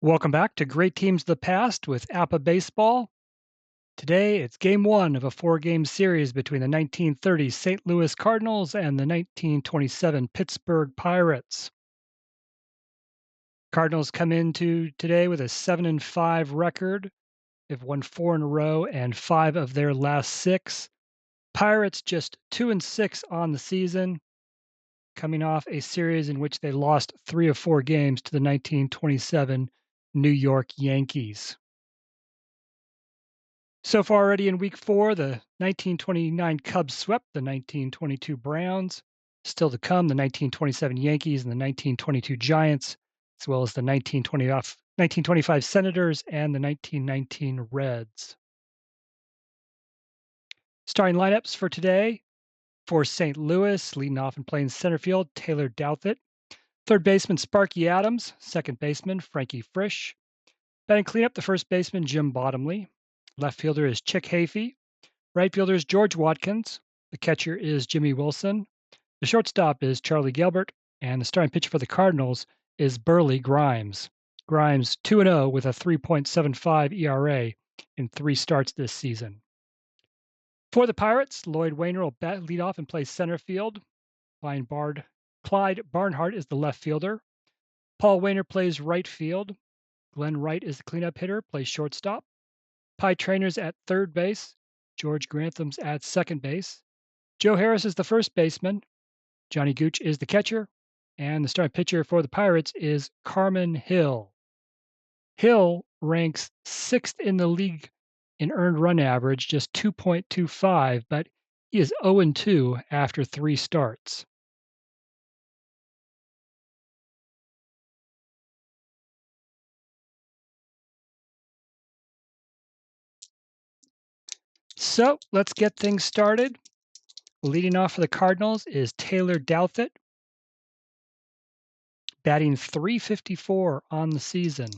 Welcome back to Great Teams of the Past with APBA Baseball. Today, it's game one of a four-game series between the 1930 St. Louis Cardinals and the 1927 Pittsburgh Pirates. Cardinals come into today with a 7-5 record. They've won four in a row and five of their last six. Pirates just 2-6 on the season, coming off a series in which they lost three of four games to the 1927 New York Yankees. So far already in week four, the 1929 Cubs swept the 1922 Browns. Still to come, the 1927 Yankees and the 1922 Giants, as well as the 1925 Senators and the 1919 Reds. Starting lineups for today for St. Louis, leading off and playing center field, Taylor Douthit. Third baseman, Sparky Adams. Second baseman, Frankie Frisch. Batting cleanup, the first baseman, Jim Bottomley. Left fielder is Chick Hafey. Right fielder is George Watkins. The catcher is Jimmy Wilson. The shortstop is Charlie Gelbert. And the starting pitcher for the Cardinals is Burley Grimes. Grimes 2-0 with a 3.75 ERA in three starts this season. For the Pirates, Lloyd Wainer will lead off and play center field. Clyde Barnhart is the left fielder. Paul Wainer plays right field. Glenn Wright is the cleanup hitter, plays shortstop. Pie Trainers at third base. George Grantham's at second base. Joe Harris is the first baseman. Johnny Gooch is the catcher. And the starting pitcher for the Pirates is Carmen Hill. Hill ranks sixth in the league in earned run average, just 2.25, but he is 0-2 after three starts. So let's get things started. Leading off for the Cardinals is Taylor Douthit, batting .354 on the season.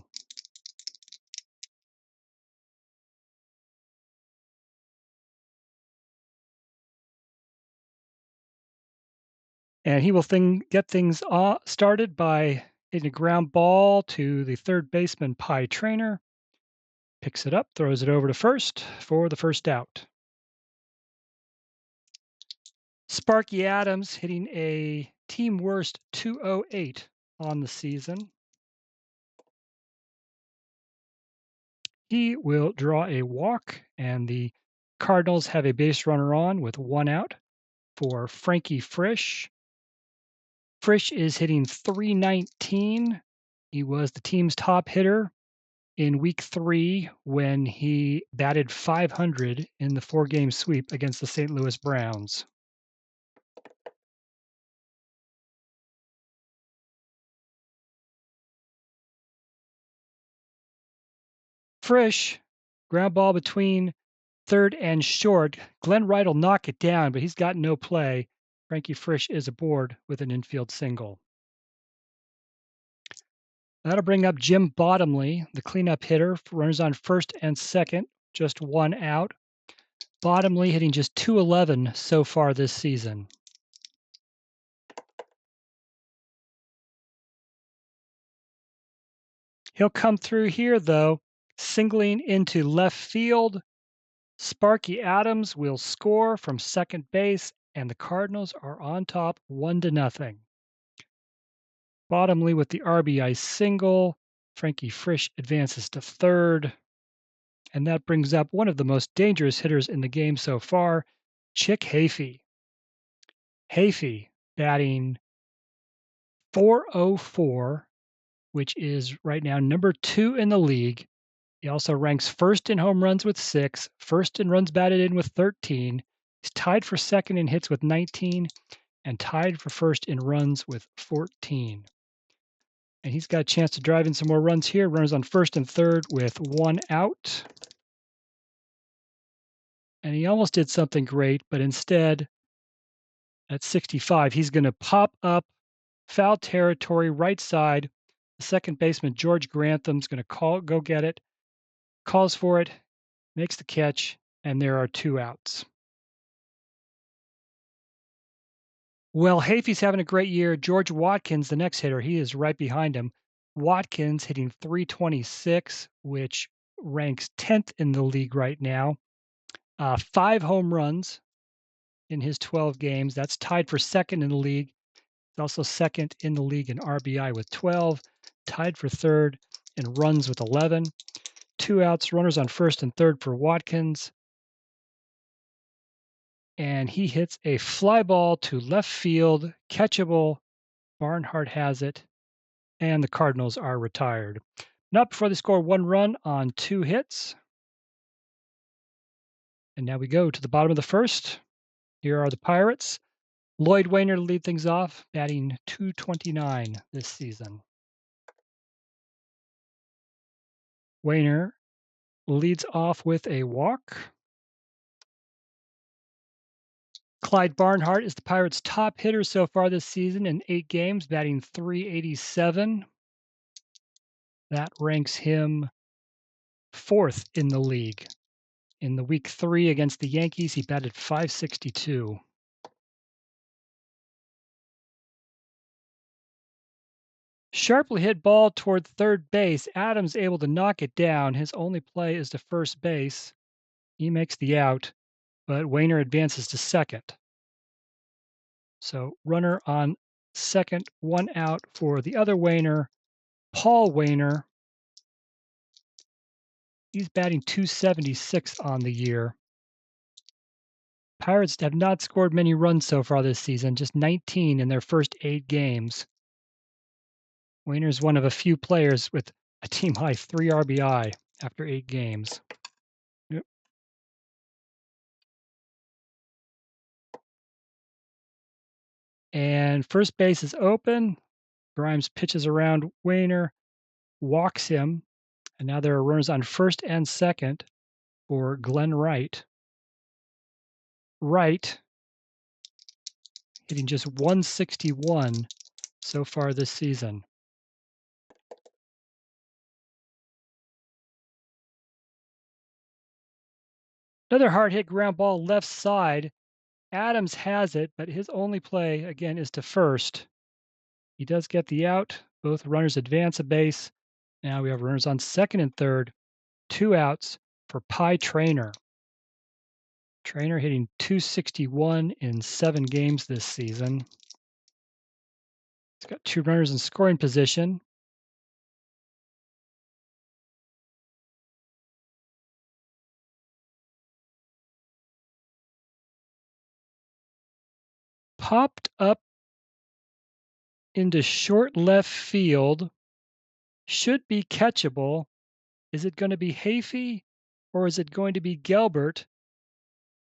And he will get things started by hitting a ground ball to the third baseman, Pie Trainer. Picks it up, throws it over to first for the first out. Sparky Adams hitting a team worst .208 on the season. He will draw a walk, and the Cardinals have a base runner on with one out for Frankie Frisch. Frisch is hitting .319. He was the team's top hitter in week three when he batted .500 in the four-game sweep against the St. Louis Browns. Frisch, ground ball between third and short. Glenn Wright will knock it down, but he's got no play. Frankie Frisch is aboard with an infield single. That'll bring up Jim Bottomley, the cleanup hitter, runners on first and second, just one out. Bottomley hitting just .211 so far this season. He'll come through here, though, singling into left field. Sparky Adams will score from second base, and the Cardinals are on top 1-0. Bottomley with the RBI single. Frankie Frisch advances to third. And that brings up one of the most dangerous hitters in the game so far, Chick Hafey. Hafey batting .404, which is right now number 2 in the league. He also ranks first in home runs with 6, first in runs batted in with 13. He's tied for second in hits with 19, and tied for first in runs with 14. And he's got a chance to drive in some more runs here. Runners on first and third with one out. And he almost did something great, but instead, at 65, he's going to pop up foul territory, right side. The second baseman, George Grantham's going to go get it, calls for it, makes the catch, and there are two outs. Well, Hafey's having a great year. George Watkins, the next hitter, he is right behind him Watkins hitting 326, which ranks 10th in the league right now. 5 home runs in his 12 games. That's tied for second in the league. He's also second in the league in RBI with 12, tied for third in runs with 11. 2 outs, runners on first and third for Watkins. And he hits a fly ball to left field, catchable. Barnhart has it, and the Cardinals are retired. Not before they score 1 run on 2 hits. And now we go to the bottom of the first. Here are the Pirates. Lloyd Wayner to lead things off, batting .229 this season. Wayner leads off with a walk. Clyde Barnhart is the Pirates' top hitter so far this season in 8 games, batting .387. That ranks him 4th in the league. In the week 3 against the Yankees, he batted .562. Sharply hit ball toward third base. Adams able to knock it down. His only play is to first base. He makes the out, but Wayner advances to second. So runner on second, 1 out for the other Wayner, Paul Wayner. He's batting .276 on the year. Pirates have not scored many runs so far this season, just 19 in their first 8 games. Wayner's one of a few players with a team high 3 RBI after 8 games. Yep. And first base is open. Grimes pitches around Wayner, walks him, and now there are runners on first and second for Glenn Wright. Wright hitting just .161 so far this season. Another hard hit ground ball left side. Adams has it, but his only play, again, is to first. He does get the out. Both runners advance a base. Now we have runners on second and third. 2 outs for Pie Traynor. Traynor hitting .261 in 7 games this season. He's got 2 runners in scoring position. Popped up into short left field. Should be catchable. Is it going to be Hafey or is it going to be Gelbert?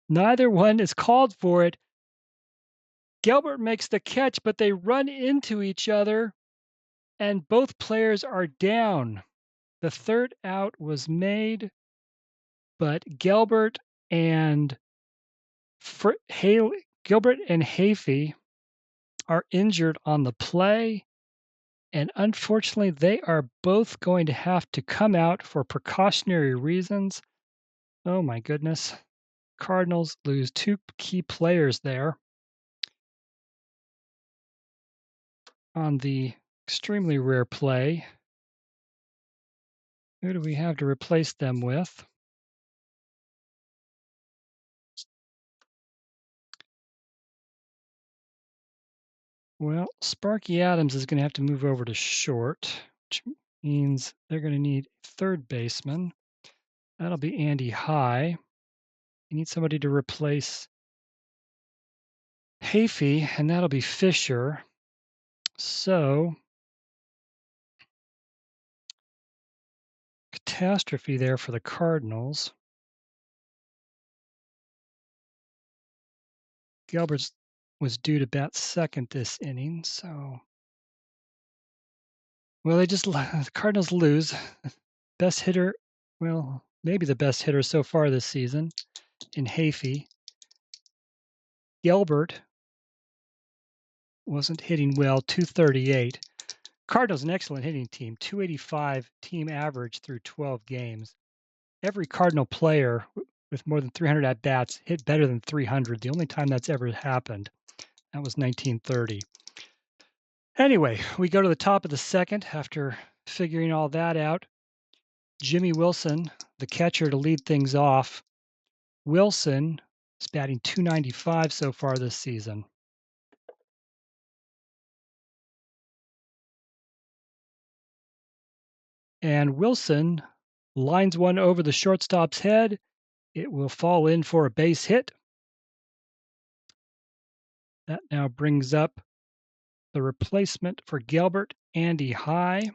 Neither one is called for it. Gelbert makes the catch, but they run into each other, and both players are down. The third out was made, but Gelbert and Hafey are injured on the play, and unfortunately, they are both going to have to come out for precautionary reasons. Oh my goodness. Cardinals lose 2 key players there on the extremely rare play. Who do we have to replace them with? Well, Sparky Adams is going to have to move over to short, which means they're going to need third baseman. That'll be Andy High. You need somebody to replace Hafey, and that'll be Fisher. So, catastrophe there for the Cardinals. Gilbert was due to bat second this inning, so well, the Cardinals lose. Best hitter, well, maybe the best hitter so far this season in Hafey. Gilbert wasn't hitting well, .238. Cardinals an excellent hitting team, .285 team average through 12 games. Every Cardinal player with more than 300 at bats hit better than 300. The only time that's ever happened, that was 1930. Anyway, we go to the top of the second after figuring all that out. Jimmy Wilson, the catcher, to lead things off. Wilson is batting .295 so far this season. And Wilson lines one over the shortstop's head. It will fall in for a base hit. That now brings up the replacement for Gilbert, Andy High.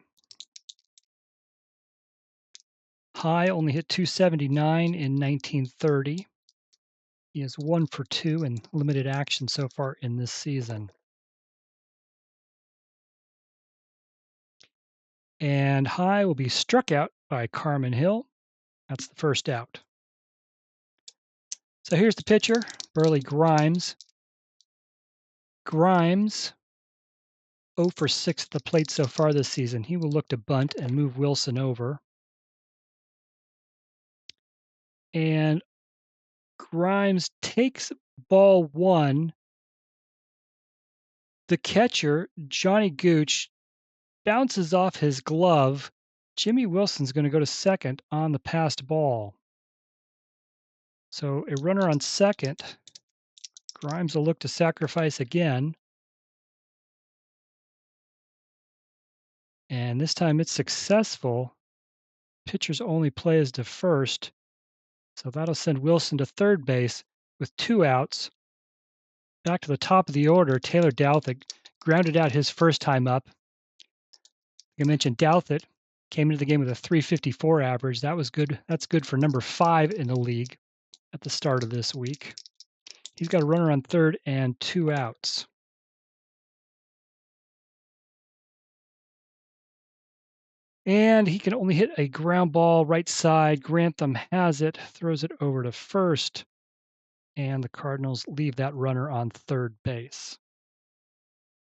High only hit .279 in 1930. He is 1 for 2 in limited action so far in this season. And High will be struck out by Carmen Hill. That's the first out. So here's the pitcher, Burley Grimes. Grimes 0 for 6 at the plate so far this season. He will look to bunt and move Wilson over. And Grimes takes ball one. The catcher, Johnny Gooch, bounces off his glove. Jimmy Wilson's going to go to second on the passed ball. So a runner on second. Grimes will look to sacrifice again. And this time it's successful. Pitcher's only play is to first. So that'll send Wilson to third base with 2 outs. Back to the top of the order, Taylor Douthit grounded out his first time up. Like I mentioned, Douthit came into the game with a .354 average. That was good. That's good for number 5 in the league at the start of this week. He's got a runner on third and 2 outs. And he can only hit a ground ball right side. Grantham has it, throws it over to first, and the Cardinals leave that runner on third base.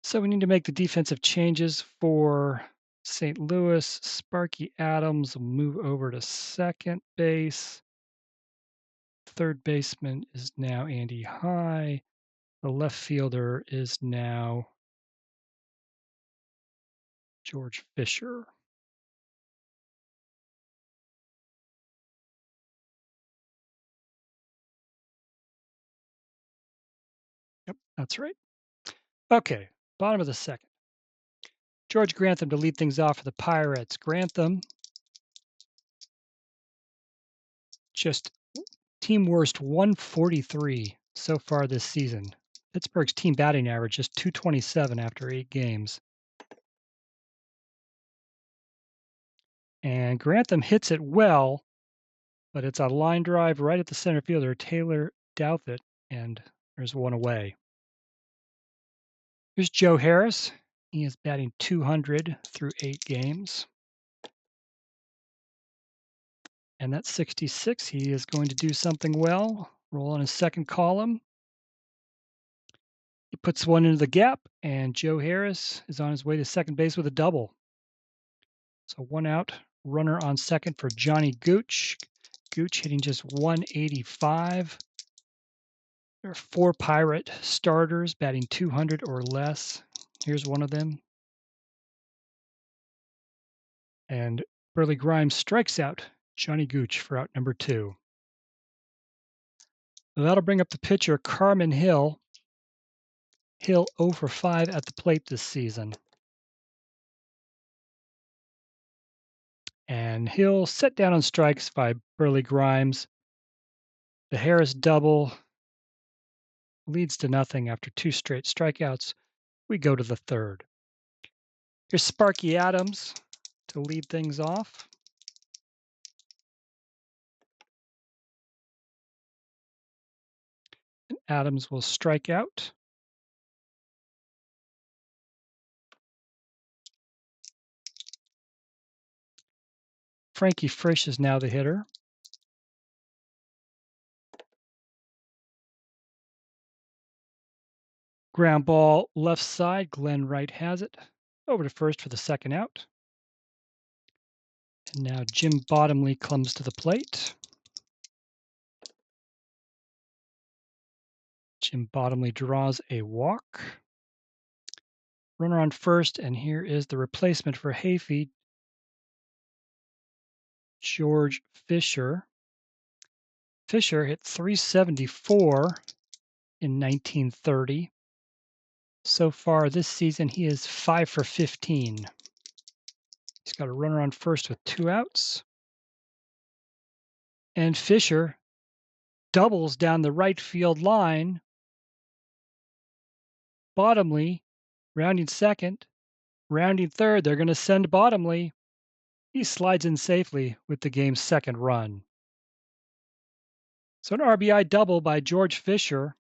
So we need to make the defensive changes for St. Louis. Sparky Adams will move over to second base. Third baseman is now Andy High. The left fielder is now George Fisher. Yep, that's right. Okay, bottom of the second. George Grantham to lead things off for the Pirates. Grantham just team worst 143 so far this season. Pittsburgh's team batting average is .227 after 8 games. And Grantham hits it well, but it's a line drive right at the center fielder, Taylor Douthit, and there's one away. Here's Joe Harris. He is batting .200 through 8 games. And that's 66. He is going to do something well. Roll on his second column. He puts one into the gap, and Joe Harris is on his way to second base with a double. So 1 out, runner on second for Johnny Gooch. Gooch hitting just .185. There are 4 Pirate starters batting .200 or less. Here's one of them. And Burley Grimes strikes out Johnny Gooch for out number 2. That'll bring up the pitcher, Carmen Hill. Hill 0 for 5 at the plate this season. And Hill set down on strikes by Burley Grimes. The Harris double leads to nothing after 2 straight strikeouts. We go to the third. Here's Sparky Adams to lead things off. And Adams will strike out. Frankie Frisch is now the hitter. Ground ball left side. Glenn Wright has it. Over to first for the second out. And now Jim Bottomley comes to the plate. Jim Bottomley draws a walk. Runner on first, and here is the replacement for Hayfeed, George Fisher. Fisher hit .374 in 1930. So far this season, he is 5 for 15. He's got a runner on first with 2 outs. And Fisher doubles down the right field line. Bottomley, rounding second, rounding third. They're going to send Bottomley. He slides in safely with the game's second run. So an RBI double by George Fisher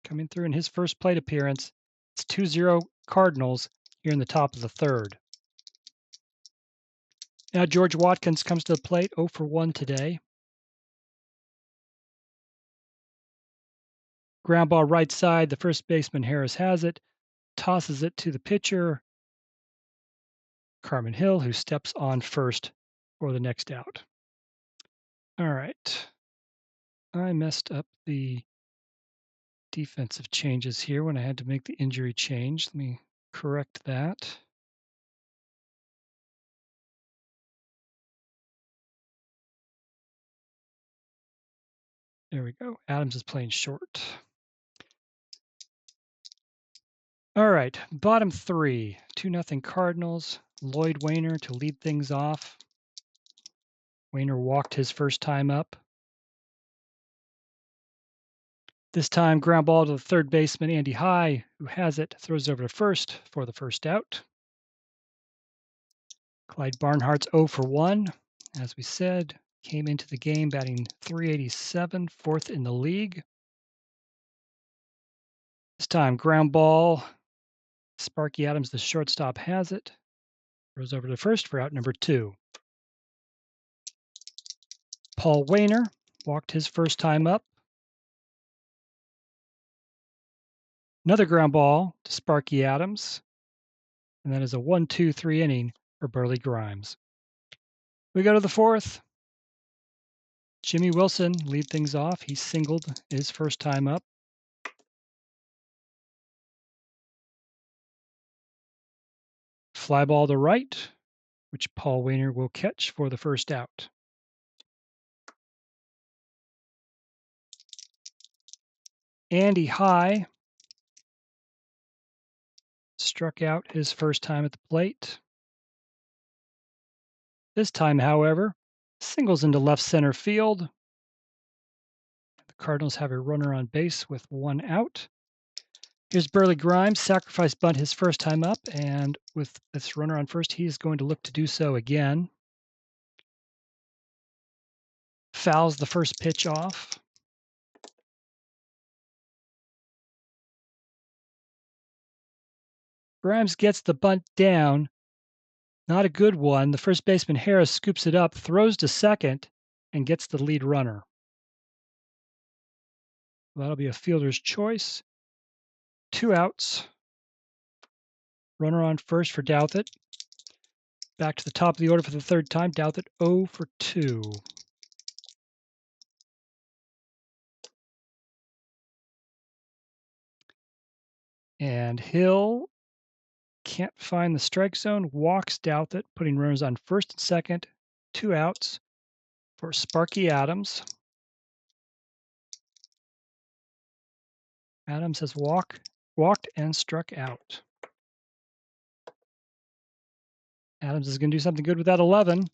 coming through in his first plate appearance. It's 2-0 Cardinals here in the top of the third. Now George Watkins comes to the plate, 0 for 1 today. Ground ball right side. The first baseman Harris has it, tosses it to the pitcher, Carmen Hill, who steps on first for the next out. All right. I messed up the defensive changes here when I had to make the injury change. Let me correct that. There we go. Adams is playing short. All right, bottom three, 2-0 Cardinals. Lloyd Wainer to lead things off. Wainer walked his first time up. This time, ground ball to the third baseman, Andy High, who has it, throws over to first for the first out. Clyde Barnhart's 0 for 1. As we said, came into the game batting .387, fourth in the league. This time, ground ball. Sparky Adams, the shortstop, has it. Throws over to first for out number 2. Paul Wainer walked his first time up. Another ground ball to Sparky Adams. And that is a 1-2-3 inning for Burley Grimes. We go to the fourth. Jimmy Wilson lead things off. He singled his first time up. Fly ball to right, which Paul Wainer will catch for the first out. Andy High struck out his first time at the plate. This time, however, singles into left center field. The Cardinals have a runner on base with 1 out. Here's Burley Grimes, sacrifice bunt his first time up, and with this runner on first, he is going to look to do so again. Fouls the first pitch off. Grimes gets the bunt down. Not a good one. The first baseman Harris scoops it up, throws to second, and gets the lead runner. That'll be a fielder's choice. 2 outs. Runner on first for Douthit. Back to the top of the order for the third time. Douthit 0 for 2. And Hill can't find the strike zone, walks Douthit, putting runners on first and second. 2 outs for Sparky Adams. Adams has walked and struck out. Adams is going to do something good with that 11.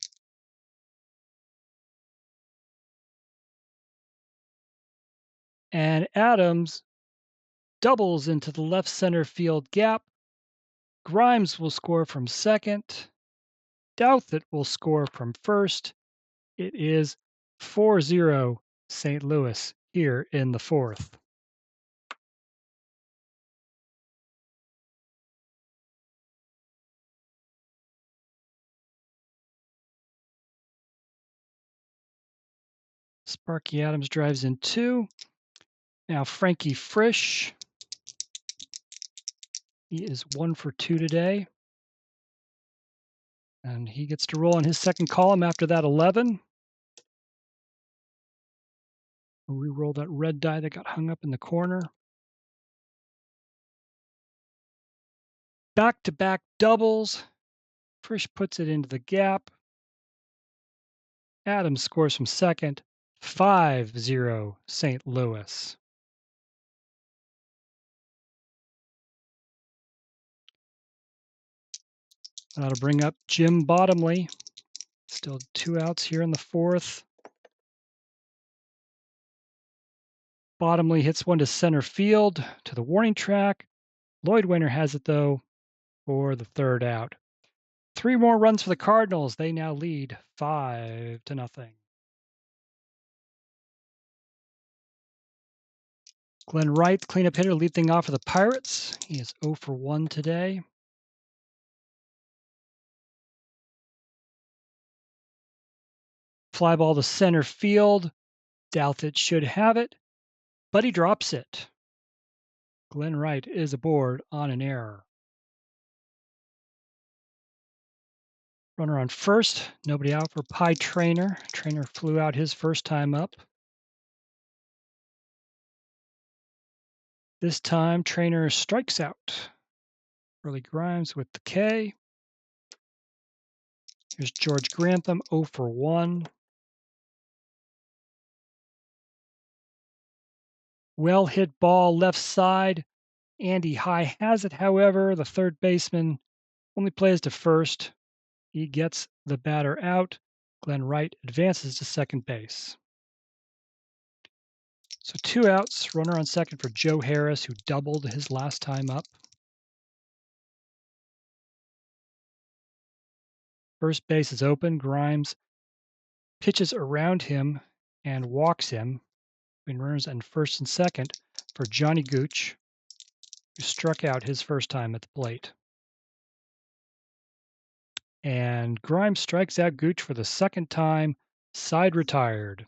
And Adams doubles into the left center field gap. Grimes will score from second. Douthit will score from first. It is 4-0 St. Louis here in the fourth. Sparky Adams drives in 2. Now Frankie Frisch. He is 1 for 2 today. And he gets to roll in his second column after that 11. We'll re-roll that red die that got hung up in the corner. Back-to-back doubles. Frisch puts it into the gap. Adams scores from second. 5-0 St. Louis. That'll bring up Jim Bottomley. Still 2 outs here in the fourth. Bottomley hits one to center field to the warning track. Lloyd Winter has it, though, for the third out. 3 more runs for the Cardinals. They now lead 5-0. Glenn Wright, cleanup hitter, lead thing off for the Pirates. He is 0 for 1 today. Fly ball to center field. Douthit should have it, but he drops it. Glenn Wright is aboard on an error. Runner on first, nobody out for Pie Trainer. Trainer flew out his first time up. This time, Trainer strikes out. Early Grimes with the K. Here's George Grantham, 0 for 1. Well hit ball left side. Andy High has it, however. The third baseman only plays to first. He gets the batter out. Glenn Wright advances to second base. So 2 outs, runner on second for Joe Harris, who doubled his last time up. First base is open. Grimes pitches around him and walks him between runners and first and second for Johnny Gooch, who struck out his first time at the plate. And Grimes strikes out Gooch for the second time, side retired.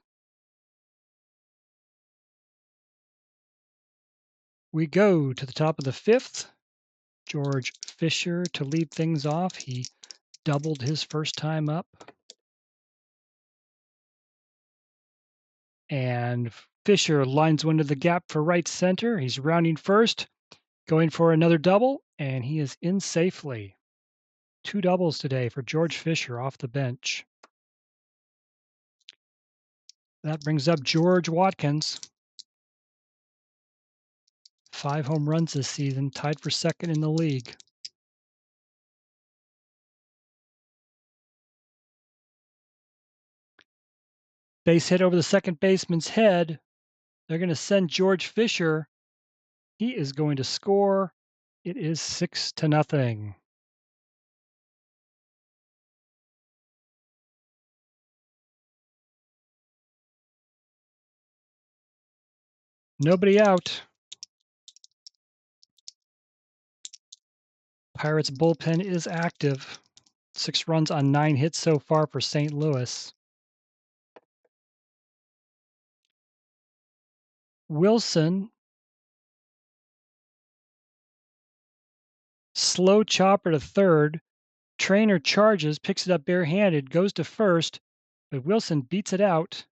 We go to the top of the fifth. George Fisher to lead things off. He doubled his first time up. And Fisher lines one to the gap for right center. He's rounding first, going for another double, and he is in safely. 2 doubles today for George Fisher off the bench. That brings up George Watkins. 5 home runs this season, tied for second in the league. Base hit over the second baseman's head. They're going to send George Fisher. He is going to score. It is 6-0. Nobody out. Pirates bullpen is active. 6 runs on 9 hits so far for St. Louis. Wilson, slow chopper to third. Trainer charges, picks it up barehanded, goes to first, but Wilson beats it out.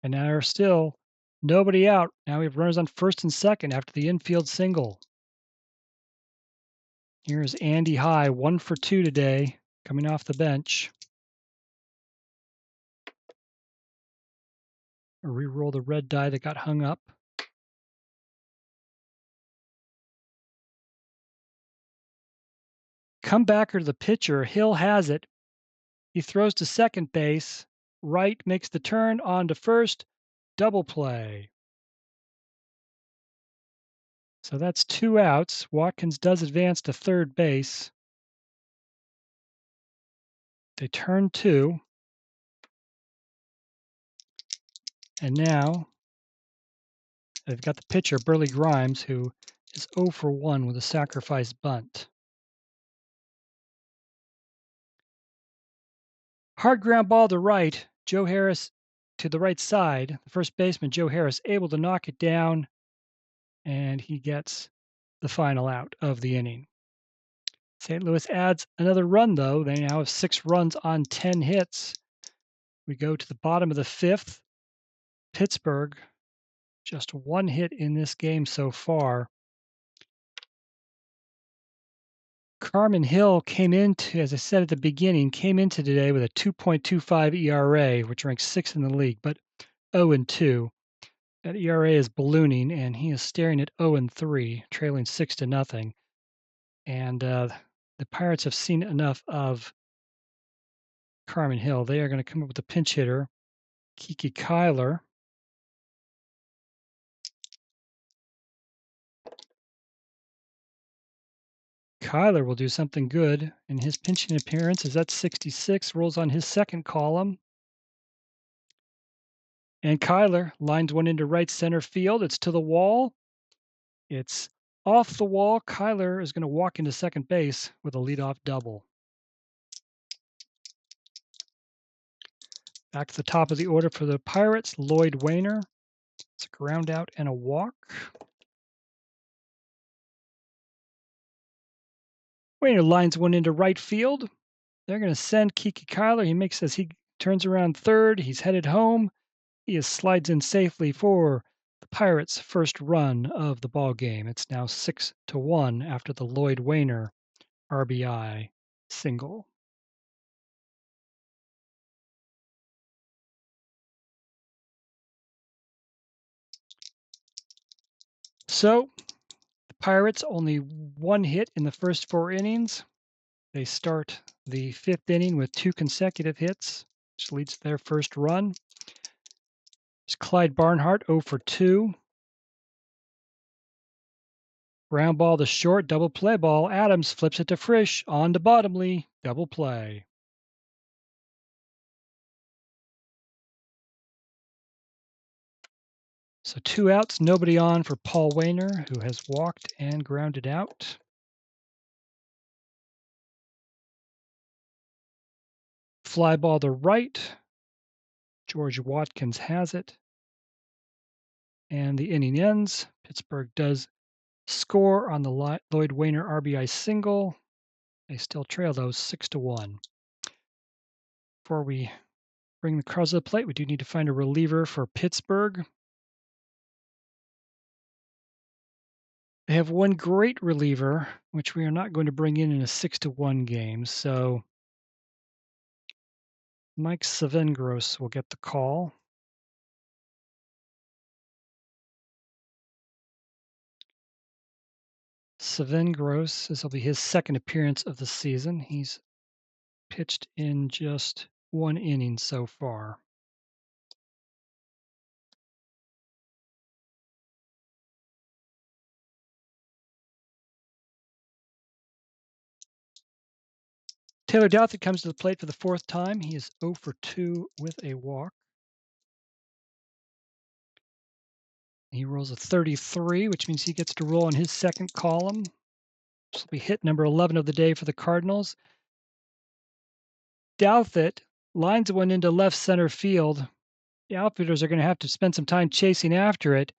And now there's still nobody out. Now we have runners on first and second after the infield single. Here's Andy High, 1 for 2 today, coming off the bench. Reroll the red die that got hung up. Comebacker to the pitcher. Hill has it. He throws to second base. Wright makes the turn on to first. Double play. So that's 2 outs. Watkins does advance to third base. They turn 2. And now they've got the pitcher, Burley Grimes, who is 0 for 1 with a sacrifice bunt. Hard ground ball to right. Joe Harris to the right side. The first baseman, Joe Harris, able to knock it down, and he gets the final out of the inning. St. Louis adds another run, though. They now have 6 runs on 10 hits. We go to the bottom of the fifth. Pittsburgh, just 1 hit in this game so far. Carmen Hill came into, as I said at the beginning, came into today with a 2.25 ERA, which ranks 6th in the league, but 0-2. That ERA is ballooning, and he is staring at 0-3, trailing 6-0. And the Pirates have seen enough of Carmen Hill. They are going to come up with a pinch hitter, Kiki Kyler. Kyler will do something good in his pinching appearance as that 66 rolls on his second column. And Kyler lines one into right center field. It's to the wall. It's off the wall. Kyler is going to walk into second base with a leadoff double. Back to the top of the order for the Pirates, Lloyd Wainer. It's a ground out and a walk. Wainer lines one into right field. They're going to send Kiki Kyler. He makes as he turns around third. He's headed home. He slides in safely for the Pirates' first run of the ball game. It's now 6-1 after the Lloyd Wainer RBI single. So the Pirates only one hit in the first 4 innings. They start the 5th inning with 2 consecutive hits, which leads to their first run. There's Clyde Barnhart 0 for 2. Ground ball to short, double play ball. Adams flips it to Frisch on to Bottomley, double play. So 2 outs, nobody on for Paul Wainer, who has walked and grounded out. Fly ball to right. George Watkins has it. And the inning ends. Pittsburgh does score on the Lloyd Wainer RBI single. They still trail those 6-1. Before we bring the Cardinals to the plate, we do need to find a reliever for Pittsburgh. They have one great reliever, which we are not going to bring in a 6-1 game. So Mike Savengros will get the call. Savengros, this will be his second appearance of the season. He's pitched in just 1 inning so far. Taylor Douthit comes to the plate for the 4th time. He is 0 for 2 with a walk. He rolls a 33, which means he gets to roll in his second column. This will be hit number 11 of the day for the Cardinals. Douthit lines one into left center field. The outfielders are going to have to spend some time chasing after it.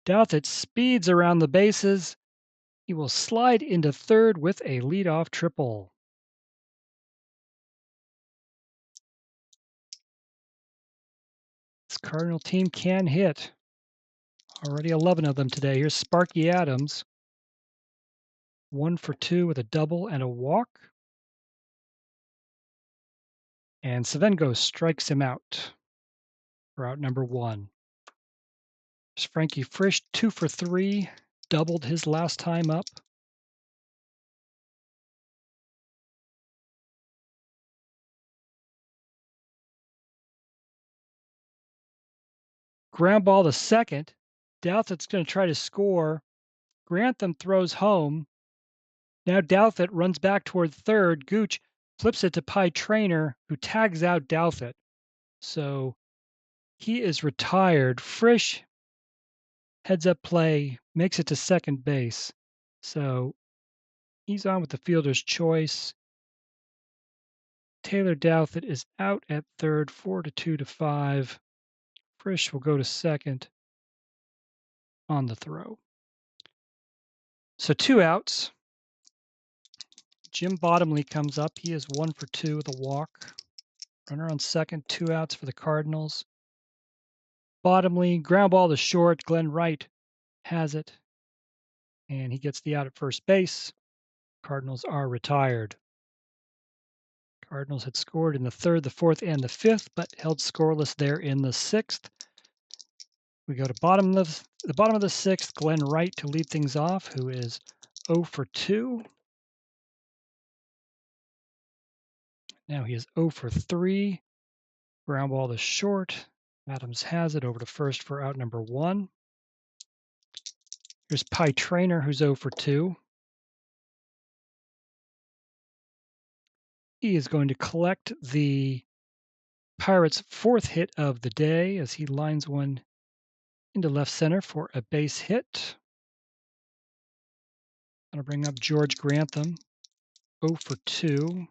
Douthit speeds around the bases. He will slide into third with a leadoff triple. This Cardinal team can hit. Already 11 of them today. Here's Sparky Adams. 1 for 2 with a double and a walk. And Savengos strikes him out for out number 1. There's Frankie Frisch, 2 for 3, doubled his last time up. Ground ball to second. Douthit's going to try to score. Grantham throws home. Now Douthit runs back toward third. Gooch flips it to Pie Traynor, who tags out Douthit. So he is retired. Frisch heads up play, makes it to second base. So he's on with the fielder's choice. Taylor Douthit is out at third, 4-2-5. Frisch will go to second on the throw. So 2 outs. Jim Bottomley comes up. He is 1 for 2 with a walk. Runner on second, 2 outs for the Cardinals. Bottomley, ground ball to short. Glenn Wright has it. And he gets the out at first base. Cardinals are retired. Cardinals had scored in the third, the fourth, and the fifth, but held scoreless there in the sixth. We go to the bottom of the sixth. Glenn Wright to lead things off, who is 0 for 2. Now he is 0 for 3. Ground ball to short. Adams has it over to first for out number 1. Here's Pie Trainer, who's 0 for 2. He is going to collect the Pirates' fourth hit of the day as he lines one into left center for a base hit. Going to bring up George Grantham, 0 for 2.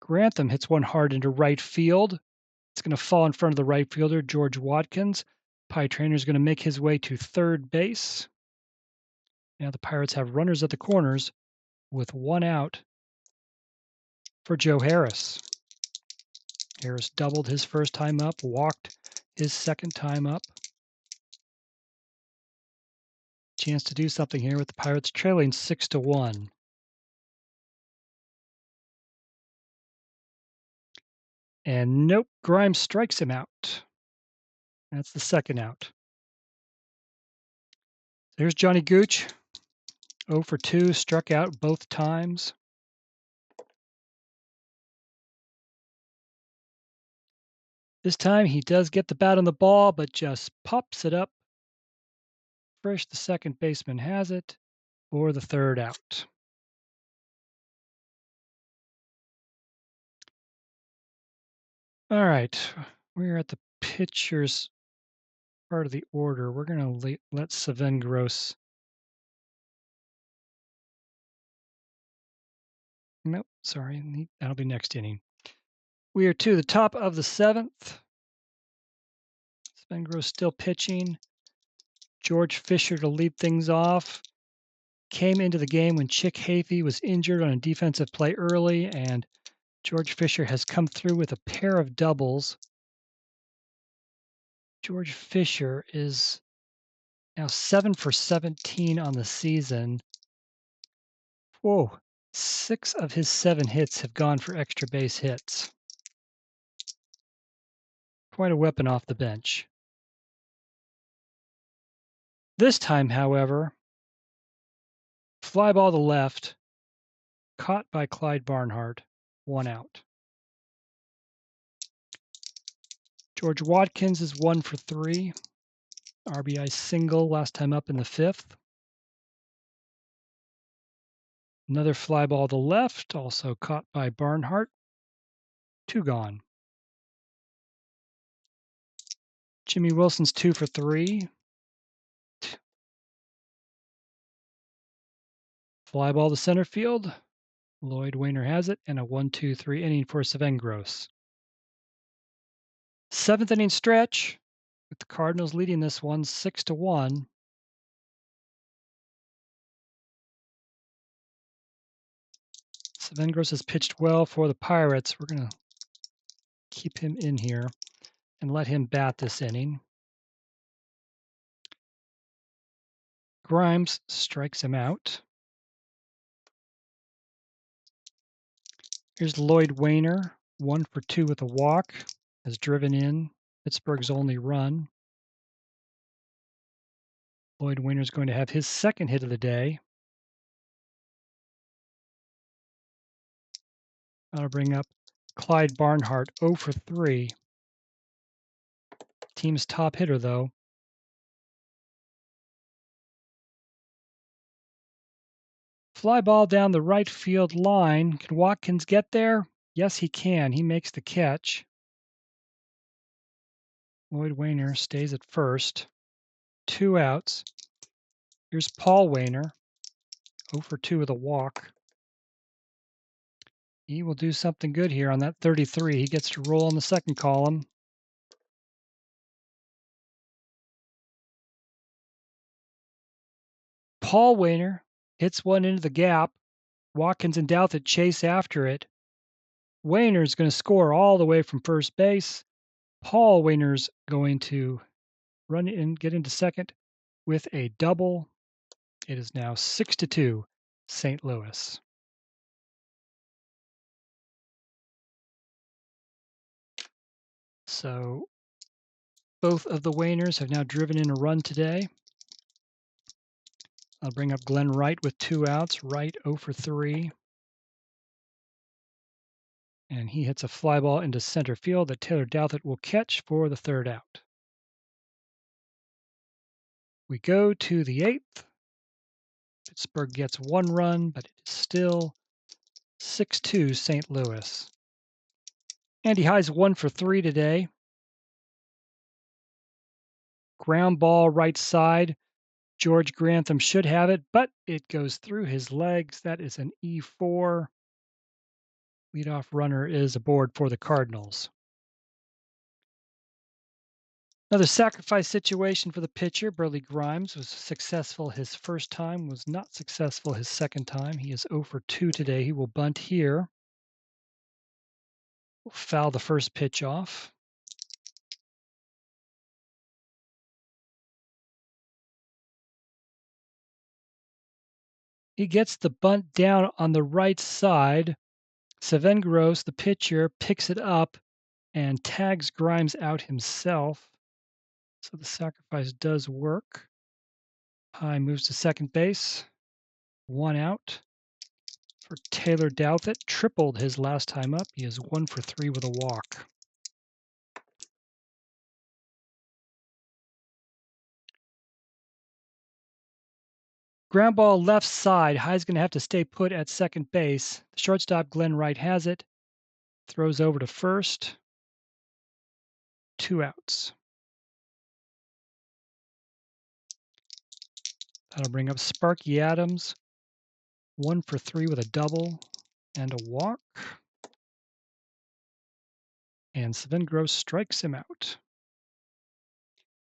Grantham hits one hard into right field. It's going to fall in front of the right fielder, George Watkins. Pie Trainer is going to make his way to third base. Now the Pirates have runners at the corners with 1 out for Joe Harris. Harris doubled his first time up, walked his second time up. Chance to do something here with the Pirates trailing 6-1. And nope, Grimes strikes him out. That's the second out. There's Johnny Gooch, 0 for 2, struck out both times. This time he does get the bat on the ball, but just pops it up. Frisch, the second baseman, has it for the third out. All right, we're at the pitchers part of the order. We're going to let Sven Gross. Nope, sorry, that'll be next inning. We are to the top of the 7th. Sven Gross still pitching. George Fisher to lead things off. Came into the game when Chick Hafey was injured on a defensive play early, and George Fisher has come through with a pair of doubles. George Fisher is now 7 for 17 on the season. Whoa, 6 of his 7 hits have gone for extra base hits. Quite a weapon off the bench. This time, however, fly ball to left, caught by Clyde Barnhart, 1 out. George Watkins is 1 for 3. RBI single last time up in the 5th. Another fly ball to left, also caught by Barnhart. 2 gone. Jimmy Wilson's 2 for 3. Fly ball to center field. Lloyd Wainer has it, and a 1-2-3 inning for Sven Gross. 7th inning stretch, with the Cardinals leading this one 6-1. Sven Gross has pitched well for the Pirates. We're going to keep him in here and let him bat this inning. Grimes strikes him out. Here's Lloyd Wainer, 1 for 2 with a walk, has driven in Pittsburgh's only run. Lloyd Wainer is going to have his second hit of the day. That'll bring up Clyde Barnhart, 0 for 3. Team's top hitter, though. Fly ball down the right field line. Can Watkins get there? Yes, he can. He makes the catch. Lloyd Wainer stays at first. 2 outs. Here's Paul Wainer, 0 for 2 with a walk. He will do something good here on that 33. He gets to roll on the second column. Paul Wainer hits one into the gap. Watkins and Douthit chase after it. Wainer's going to score all the way from first base. Paul Wainer's going to run in, get into second with a double. It is now 6-2 St. Louis. So both of the Wainers have now driven in a run today. I'll bring up Glenn Wright with 2 outs. Wright 0 for 3. And he hits a fly ball into center field that Taylor Douthit will catch for the 3rd out. We go to the 8th. Pittsburgh gets 1 run, but it is still 6-2 St. Louis. Andy High's 1 for 3 today. Ground ball right side. George Grantham should have it, but it goes through his legs. That is an E4. Leadoff runner is aboard for the Cardinals. Another sacrifice situation for the pitcher. Burley Grimes was successful his first time, was not successful his second time. He is 0 for 2 today. He will bunt here. Will foul the first pitch off. He gets the bunt down on the right side. Savengaros, the pitcher, picks it up and tags Grimes out himself. So the sacrifice does work. High moves to second base. 1 out for Taylor Douthit. Tripled his last time up. He is 1 for 3 with a walk. Ground ball left side. High's going to have to stay put at second base. The shortstop, Glenn Wright, has it. Throws over to first. 2 outs. That'll bring up Sparky Adams. 1 for 3 with a double and a walk. And Sven Gross strikes him out.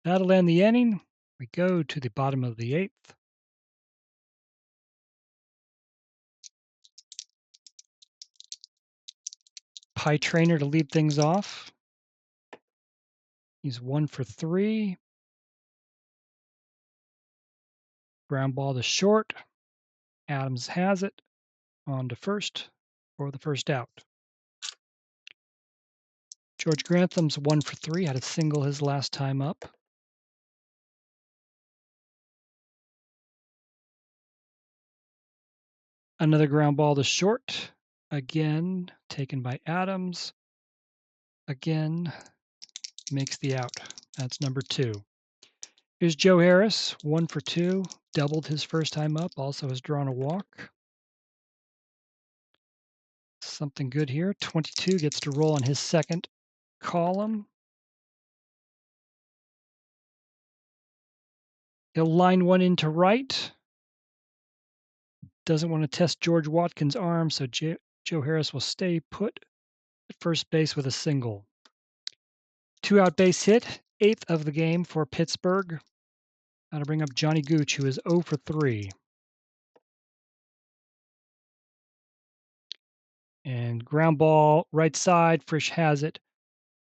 That'll end the inning. We go to the bottom of the 8th. Pie Trainer to lead things off. He's 1 for 3. Ground ball to short. Adams has it. On to first for the first out. George Grantham's 1 for 3. Had a single his last time up. Another ground ball to short. Again, taken by Adams. Again, makes the out. That's number 2. Here's Joe Harris, 1 for 2. Doubled his first time up. Also has drawn a walk. Something good here. 22 gets to roll on his second column. He'll line one into right. Doesn't want to test George Watkins' arm, so Joe Harris will stay put at first base with a single. 2-out base hit, 8th of the game for Pittsburgh. That'll bring up Johnny Gooch, who is 0 for 3. And ground ball right side, Frisch has it.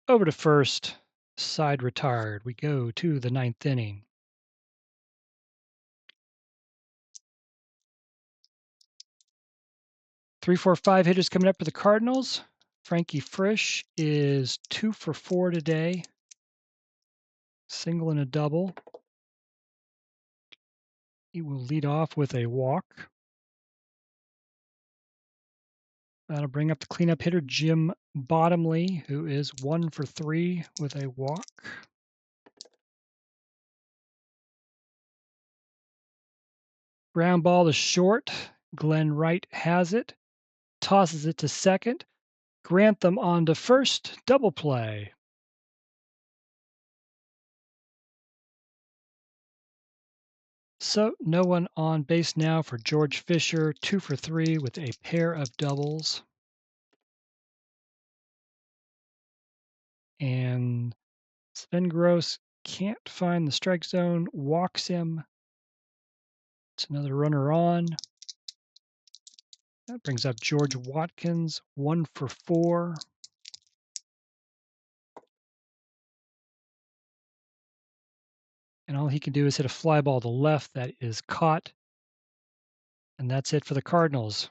Over to first, side retired. We go to the 9th inning. Three, 4, 5 hitters coming up for the Cardinals. Frankie Frisch is 2 for 4 today. Single and a double. He will lead off with a walk. That'll bring up the cleanup hitter, Jim Bottomley, who is 1 for 3 with a walk. Ground ball to short. Glenn Wright has it. Tosses it to second. Grantham on to first. Double play. So no one on base now for George Fisher. 2 for 3 with a pair of doubles. And Sven Gross can't find the strike zone. Walks him. It's another runner on. That brings up George Watkins, 1 for 4. And all he can do is hit a fly ball to left that is caught, and that's it for the Cardinals.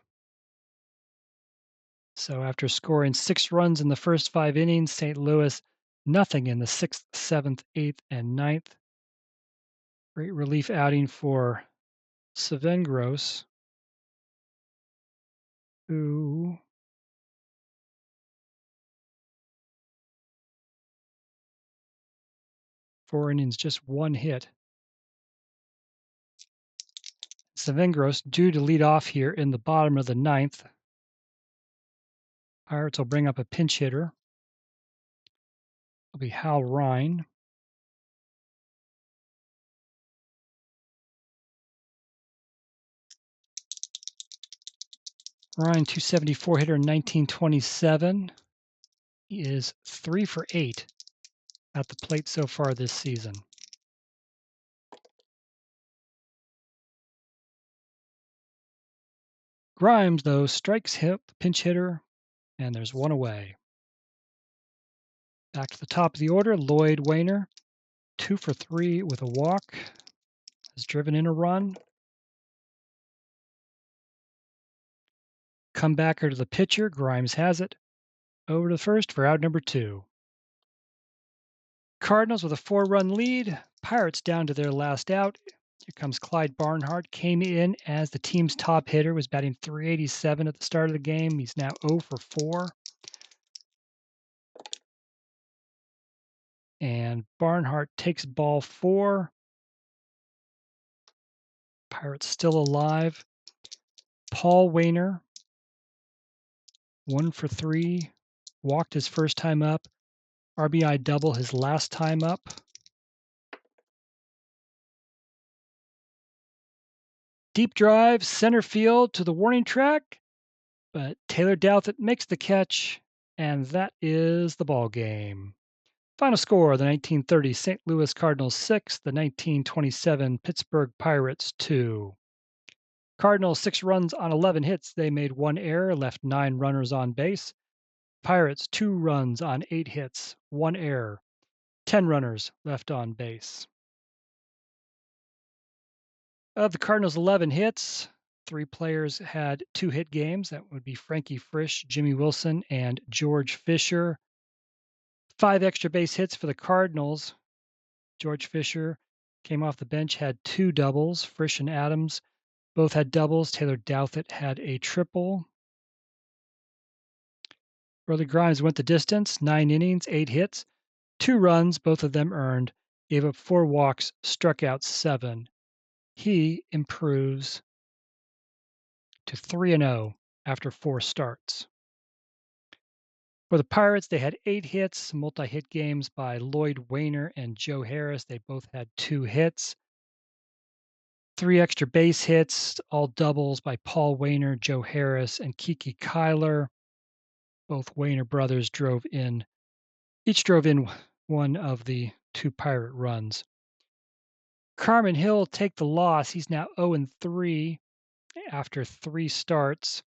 So after scoring 6 runs in the first 5 innings, St. Louis nothing in the 6th, 7th, 8th, and ninth. Great relief outing for Savengros, who 4 innings, just 1 hit. Savengros due to lead off here in the bottom of the ninth. Pirates will bring up a pinch hitter. It'll be Hal Ryan. Ryan, 274 hitter in 1927. He is 3 for 8 at the plate so far this season. Grimes, though, strikes hit the pinch hitter, and there's 1 away. Back to the top of the order, Lloyd Wainer, 2 for 3 with a walk, has driven in a run. Comebacker to the pitcher, Grimes has it. Over to first for out number 2. Cardinals with a 4-run lead. Pirates down to their last out. Here comes Clyde Barnhart. Came in as the team's top hitter, was batting .387 at the start of the game. He's now 0 for 4. And Barnhart takes ball 4. Pirates still alive. Paul Wainer, 1 for 3. Walked his first time up. RBI double his last time up. Deep drive, center field to the warning track, but Taylor Douthit makes the catch, and that is the ball game. Final score: the 1930 St. Louis Cardinals 6, the 1927 Pittsburgh Pirates 2. Cardinals 6 runs on 11 hits. They made 1 error, left 9 runners on base. Pirates 2 runs on 8 hits, 1 error, 10 runners left on base. Of the Cardinals' 11 hits, 3 players had 2-hit games. That would be Frankie Frisch, Jimmy Wilson, and George Fisher. 5 extra base hits for the Cardinals. George Fisher came off the bench, had 2 doubles. Frisch and Adams both had doubles. Taylor Douthit had a triple. Brother Grimes went the distance, 9 innings, 8 hits, 2 runs, both of them earned, gave up 4 walks, struck out 7. He improves to 3-0 after 4 starts. For the Pirates, they had 8 hits, multi-hit games by Lloyd Wainer and Joe Harris. They both had 2 hits. 3 extra base hits, all doubles by Paul Wainer, Joe Harris, and Kiki Kyler. Both Wainer brothers each drove in one of the 2 Pirate runs. Carmen Hill take the loss. He's now 0-3 after 3 starts.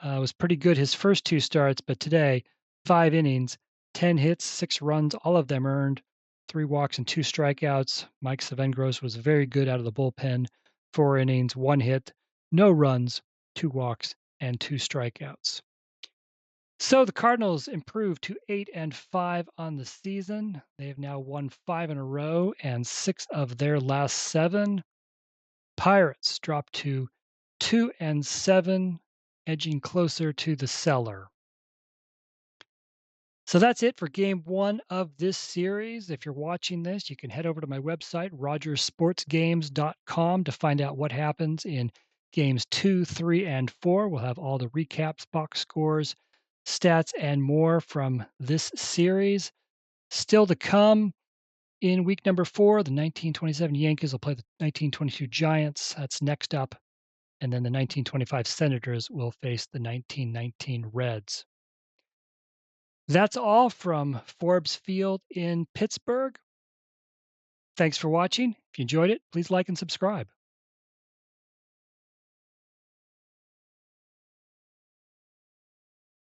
Was pretty good his first 2 starts, but today, 5 innings, 10 hits, 6 runs, all of them earned, 3 walks and 2 strikeouts. Mike Savengros was very good out of the bullpen, 4 innings, 1 hit, no runs, 2 walks, and 2 strikeouts. So the Cardinals improved to 8-5 on the season. They have now won 5 in a row and 6 of their last 7. Pirates dropped to 2-7, edging closer to the cellar. So that's it for game 1 of this series. If you're watching this, you can head over to my website, rogersportsgames.com, to find out what happens in games 2, 3, and 4. We'll have all the recaps, box scores, stats, and more from this series. Still to come in week number 4, the 1927 Yankees will play the 1922 Giants. That's next up. And then the 1925 Senators will face the 1919 Reds. That's all from Forbes Field in Pittsburgh. Thanks for watching. If you enjoyed it, please like and subscribe.